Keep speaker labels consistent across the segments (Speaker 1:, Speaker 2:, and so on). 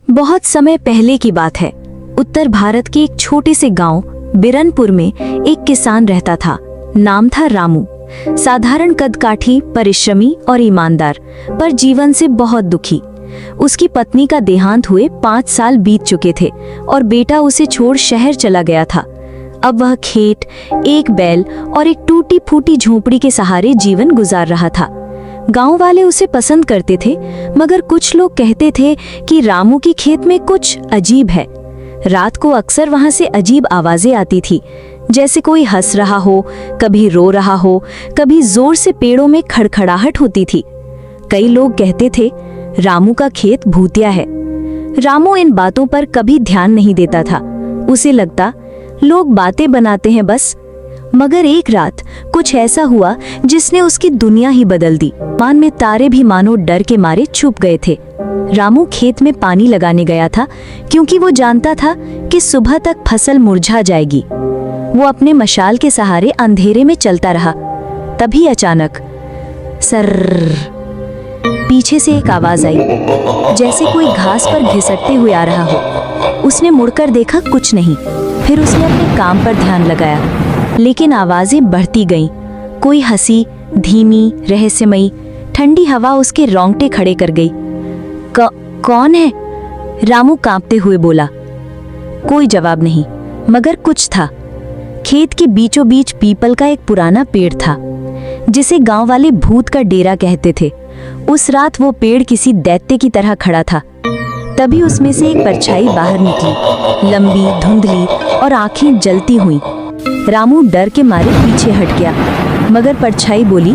Speaker 1: बहुत समय पहले की बात है। उत्तर भारत के एक छोटे से गांव बिरनपुर में एक किसान रहता था। नाम था रामू। साधारण कदकाठी, परिश्रमी और ईमानदार, पर जीवन से बहुत दुखी। उसकी पत्नी का देहांत हुए 5 साल बीत चुके थे और बेटा उसे छोड़ शहर चला गया था। अब वह खेत, एक बैल और एक टूटी फूटी झोपड़ी के सहारे जीवन गुजार रहा था। गांव वाले उसे पसंद करते थे, मगर कुछ लोग कहते थे कि रामू की खेत में कुछ अजीब है। रात को अक्सर वहां से अजीब आवाजें आती थी, जैसे कोई हंस रहा हो, कभी रो रहा हो, कभी जोर से पेड़ों में खड़खड़ाहट होती थी। कई लोग कहते थे रामू का खेत भूतिया है। रामू इन बातों पर कभी ध्यान नहीं देता था। उसे लगता लोग बातें बनाते हैं बस। मगर एक रात कुछ ऐसा हुआ जिसने उसकी दुनिया ही बदल दी। मान में तारे भी मानो डर के मारे छुप गए थे। रामू खेत में पानी लगाने गया था, क्योंकि वो जानता था कि सुबह तक फसल मुरझा जाएगी। वो अपने मशाल के सहारे अंधेरे में चलता रहा। तभी अचानक सर्र पीछे से एक आवाज आई, जैसे कोई घास पर घिसटते हुए आ रहा हो। उसने मुड़कर देखा, कुछ नहीं। फिर उसने अपने काम पर ध्यान लगाया, लेकिन आवाजें बढ़ती गईं। कोई हंसी, धीमी, रहस्यमयी। ठंडी हवा उसके रोंगटे खड़े कर गई। कौन है? रामू कांपते हुए बोला। कोई जवाब नहीं, मगर कुछ था। खेत के बीचों बीच पीपल का एक पुराना पेड़ था, जिसे गांव वाले भूत का डेरा कहते थे। उस रात वो पेड़ किसी दैत्य की तरह खड़ा था। तभी उसमें से एक परछाई बाहर निकली, लंबी, धुंधली और आंखें जलती हुई। रामू डर के मारे पीछे हट गया, मगर परछाई बोली,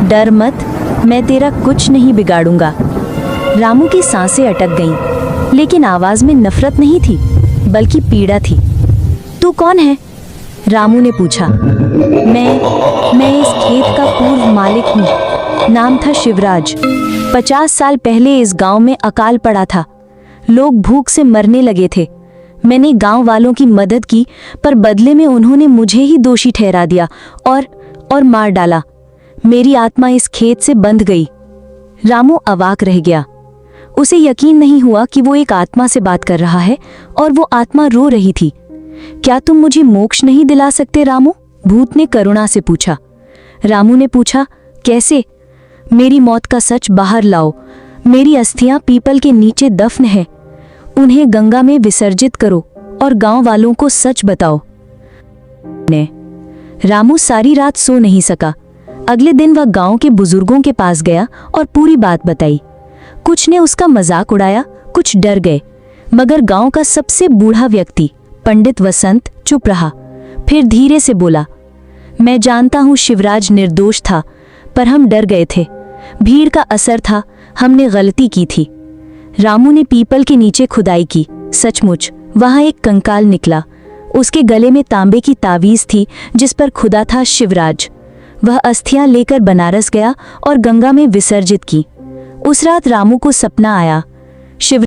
Speaker 1: डर मत, मैं तेरा कुछ नहीं बिगाड़ूंगा। रामू की सांसें अटक गईं, लेकिन आवाज में नफरत नहीं थी, बल्कि पीड़ा थी। तू कौन है? रामू ने पूछा। मैं इस खेत का पूर्व मालिक हूँ। नाम था शिवराज। 50 साल पहले इस गांव में अकाल पड़ा था। लोग भूख से मरने लगे थे। मैंने गांव वालों की मदद की, पर बदले में उन्होंने मुझे ही दोषी ठहरा दिया और मार डाला। मेरी आत्मा इस खेत से बंध गई। रामू अवाक रह गया। उसे यकीन नहीं हुआ कि वो एक आत्मा से बात कर रहा है, और वो आत्मा रो रही थी। क्या तुम मुझे मोक्ष नहीं दिला सकते रामू? भूत ने करुणा से पूछा। रामू ने पूछा, कैसे? मेरी मौत का सच बाहर लाओ। मेरी अस्थियां पीपल के नीचे दफन है। उन्हें गंगा में विसर्जित करो और गांव वालों को सच बताओ। रामू सारी रात सो नहीं सका। अगले दिन वह गांव के बुजुर्गों के पास गया और पूरी बात बताई। कुछ ने उसका मजाक उड़ाया, कुछ डर गए, मगर गांव का सबसे बूढ़ा व्यक्ति पंडित वसंत चुप रहा। फिर धीरे से बोला, मैं जानता हूं शिवराज निर्दोष था, पर हम डर गए थे। भीड़ का असर था, हमने गलती की थी। रामू ने पीपल के नीचे खुदाई की। सचमुच वहां एक कंकाल निकला। उसके गले में तांबे की तावीज थी, जिस पर खुदा था शिवराज। वह अस्थियां लेकर बनारस गया और गंगा में विसर्जित की। उस रात रामू को सपना आया। शिव